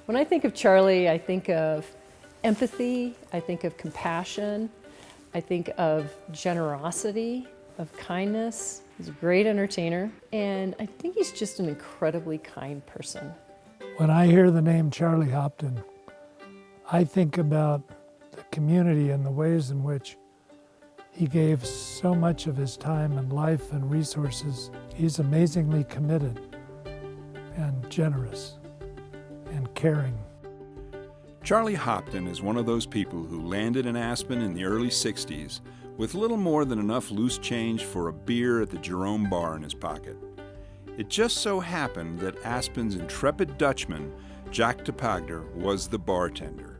When I think of Charlie, I think of empathy, I think of compassion, I think of generosity, of kindness. He's a great entertainer, and I think he's just an incredibly kind person. When I hear the name Charlie Hopton, I think about the community and the ways in which he gave so much of his time and life and resources. He's amazingly committed and generous and caring. Charlie Hopton is one of those people who landed in Aspen in the early 60s with little more than enough loose change for a beer at the Jerome Bar in his pocket. It just so happened that Aspen's intrepid Dutchman, Jack de Pagder, was the bartender.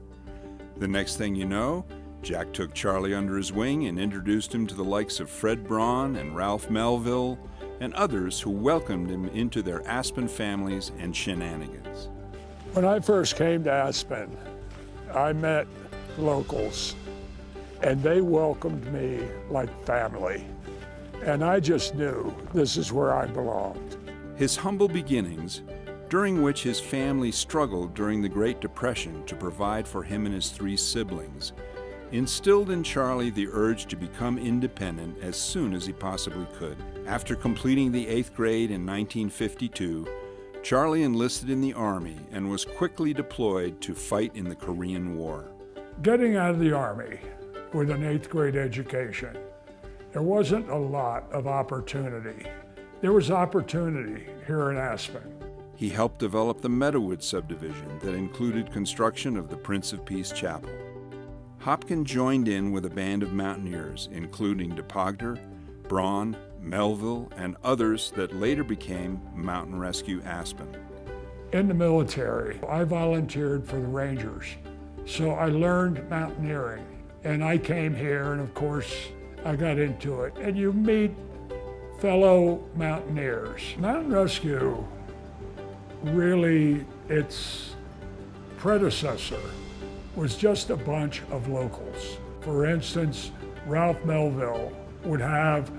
The next thing you know, Jack took Charlie under his wing and introduced him to the likes of Fred Braun and Ralph Melville and others who welcomed him into their Aspen families and shenanigans. When I first came to Aspen, I met locals, and they welcomed me like family. And I just knew this is where I belonged. His humble beginnings, during which his family struggled during the Great Depression to provide for him and his 3 siblings, instilled in Charlie the urge to become independent as soon as he possibly could. After completing the 8th grade in 1952, Charlie enlisted in the Army and was quickly deployed to fight in the Korean War. Getting out of the Army with an 8th grade education, there wasn't a lot of opportunity. There was opportunity here in Aspen. He helped develop the Meadowood subdivision that included construction of the Prince of Peace Chapel. Hopkin joined in with a band of mountaineers, including de Pagder, Braun, Melville, and others that later became Mountain Rescue Aspen. In the military, I volunteered for the Rangers, so I learned mountaineering. And I came here, and of course, I got into it. And you meet fellow mountaineers. Mountain Rescue, really, its predecessor was just a bunch of locals. For instance, Ralph Melville would have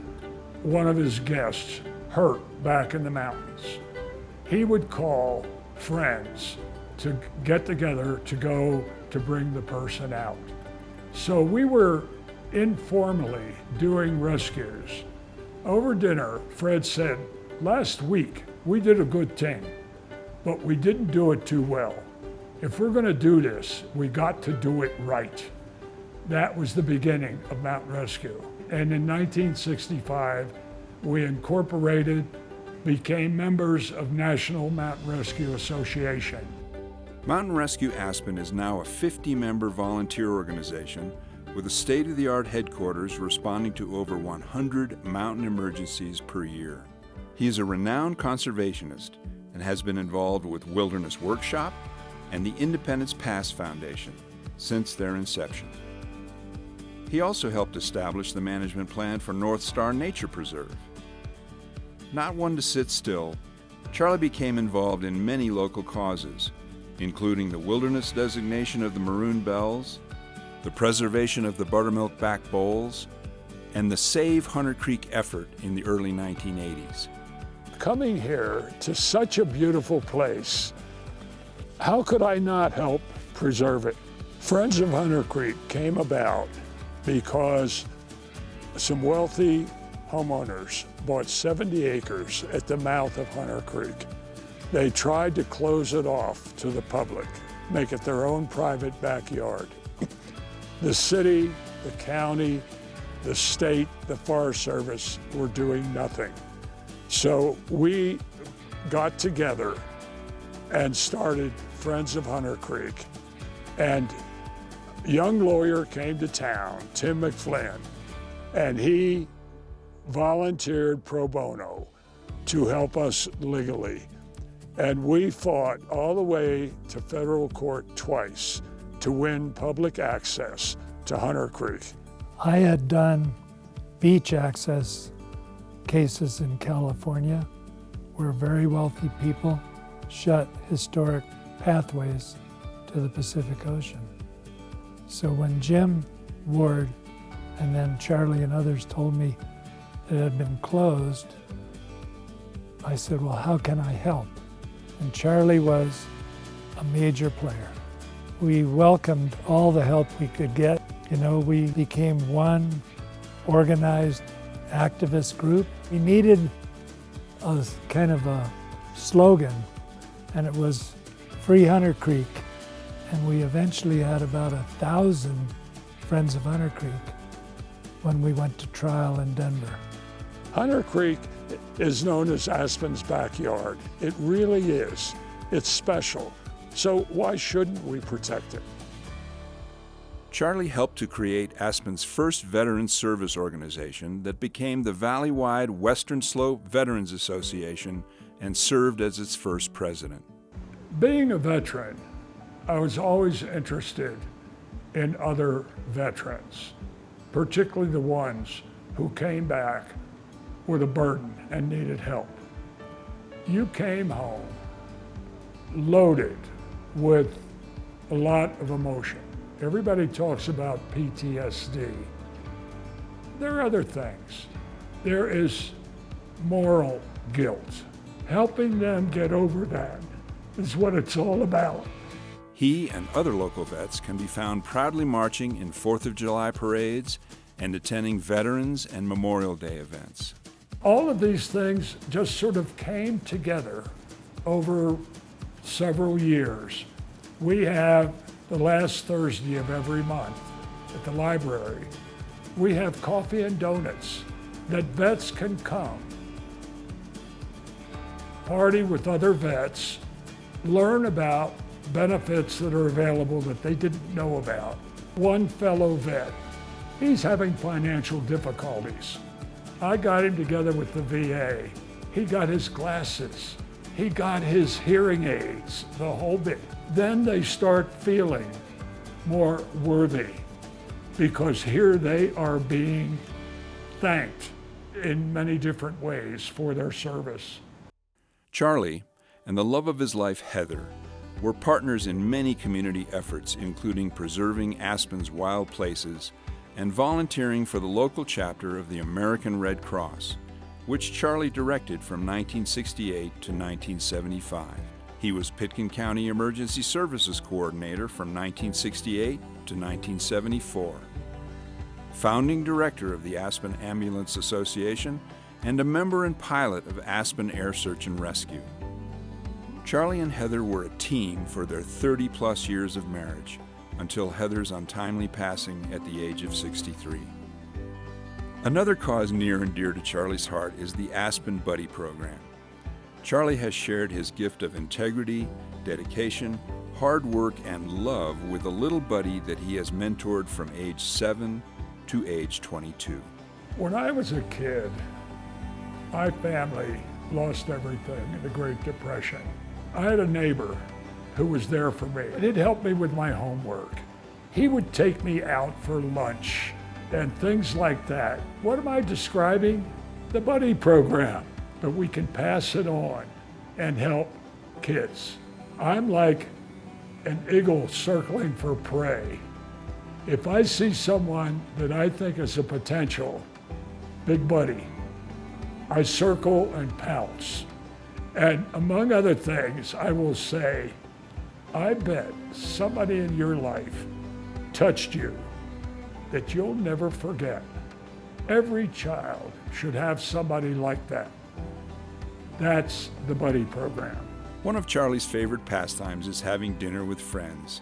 one of his guests hurt back in the mountains. He would call friends to get together to go to bring the person out. So we were informally doing rescues. Over dinner, Fred said, "Last week we did a good thing, but we didn't do it too well. If we're gonna do this, we got to do it right." That was the beginning of Mountain Rescue. And in 1965, we incorporated, became members of National Mountain Rescue Association. Mountain Rescue Aspen is now a 50-member volunteer organization with a state-of-the-art headquarters responding to over 100 mountain emergencies per year. He is a renowned conservationist and has been involved with Wilderness Workshop and the Independence Pass Foundation since their inception. He also helped establish the management plan for North Star Nature Preserve. Not one to sit still, Charlie became involved in many local causes, including the wilderness designation of the Maroon Bells, the preservation of the buttermilk back bowls, and the Save Hunter Creek effort in the early 1980s. Coming here to such a beautiful place, how could I not help preserve it? Friends of Hunter Creek came about because some wealthy homeowners bought 70 acres at the mouth of Hunter Creek. They tried to close it off to the public, make it their own private backyard. The city, the county, the state, the Forest Service were doing nothing. So we got together and started Friends of Hunter Creek. And a young lawyer came to town, Tim McFlynn, and he volunteered pro bono to help us legally. And we fought all the way to federal court twice to win public access to Hunter Creek. I had done beach access cases in California where very wealthy people shut historic pathways to the Pacific Ocean. So when Jim Ward and then Charlie and others told me it had been closed, I said, well, how can I help? And Charlie was a major player. We welcomed all the help we could get. You know, we became one organized activist group. We needed a kind of a slogan, and it was Free Hunter Creek. And we eventually had about 1,000 Friends of Hunter Creek when we went to trial in Denver. Hunter Creek is known as Aspen's backyard. It really is. It's special. So why shouldn't we protect it? Charlie helped to create Aspen's first veteran service organization that became the Valley-wide Western Slope Veterans Association and served as its first president. Being a veteran, I was always interested in other veterans, particularly the ones who came back with a burden and needed help. You came home loaded with a lot of emotion. Everybody talks about PTSD. There are other things. There is moral guilt. Helping them get over that is what it's all about. He and other local vets can be found proudly marching in 4th of July parades and attending Veterans and Memorial Day events. All of these things just sort of came together over several years. We have the last Thursday of every month at the library. We have coffee and donuts that vets can come, party with other vets, learn about benefits that are available that they didn't know about. One fellow vet, he's having financial difficulties. I got him together with the VA. He got his glasses. He got his hearing aids, the whole bit. Then they start feeling more worthy because here they are being thanked in many different ways for their service. Charlie and the love of his life, Heather, were partners in many community efforts, including preserving Aspen's wild places and volunteering for the local chapter of the American Red Cross, which Charlie directed from 1968 to 1975. He was Pitkin County Emergency Services Coordinator from 1968 to 1974, founding director of the Aspen Ambulance Association, and a member and pilot of Aspen Air Search and Rescue. Charlie and Heather were a team for their 30-plus years of marriage, until Heather's untimely passing at the age of 63. Another cause near and dear to Charlie's heart is the Aspen Buddy Program. Charlie has shared his gift of integrity, dedication, hard work, and love with a little buddy that he has mentored from age 7 to age 22. When I was a kid, my family lost everything in the Great Depression. I had a neighbor who was there for me, and he'd help me with my homework. He would take me out for lunch and things like that. What am I describing? The buddy program. But we can pass it on and help kids. I'm like an eagle circling for prey. If I see someone that I think is a potential big buddy, I circle and pounce. And among other things, I will say, I bet somebody in your life touched you that you'll never forget. Every child should have somebody like that. That's the buddy program. One of Charlie's favorite pastimes is having dinner with friends.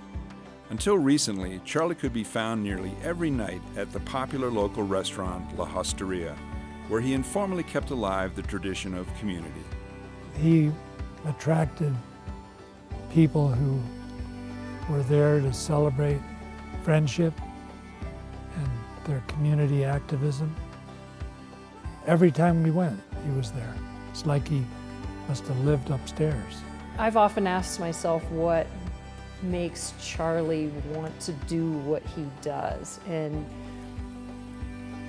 Until recently, Charlie could be found nearly every night at the popular local restaurant La Hosteria, where he informally kept alive the tradition of community. He attracted people who were there to celebrate friendship and their community activism. Every time we went, he was there. It's like he must have lived upstairs. I've often asked myself what makes Charlie want to do what he does and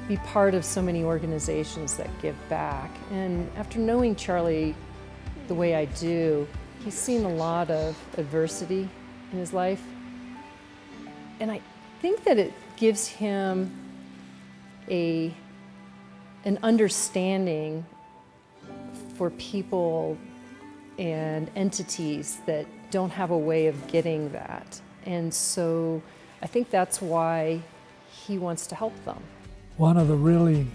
be part of so many organizations that give back. And after knowing Charlie the way I do, he's seen a lot of adversity in his life. And I think that it gives him an understanding for people and entities that don't have a way of getting that. And so I think that's why he wants to help them. One of the really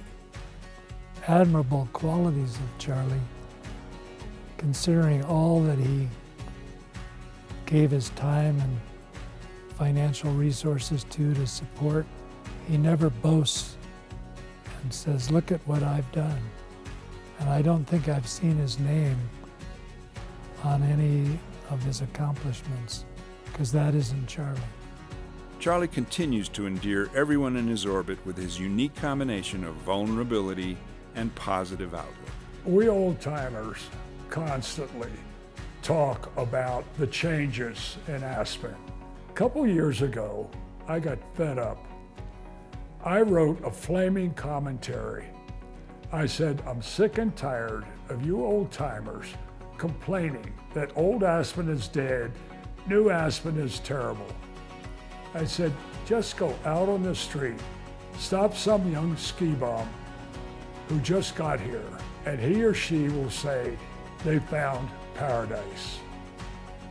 admirable qualities of Charlie, considering all that he gave his time and financial resources to support, he never boasts and says, look at what I've done. And I don't think I've seen his name on any of his accomplishments, because that isn't Charlie. Charlie continues to endear everyone in his orbit with his unique combination of vulnerability and positive outlook. We old-timers constantly talk about the changes in Aspen. A couple years ago, I got fed up. I wrote a flaming commentary. I said, I'm sick and tired of you old-timers complaining that old Aspen is dead, new Aspen is terrible. I said, just go out on the street, stop some young ski bum who just got here, and he or she will say they found paradise.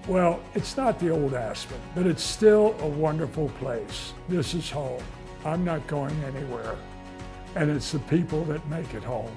Well, it's not the old Aspen, but it's still a wonderful place. This is home. I'm not going anywhere, and it's the people that make it home.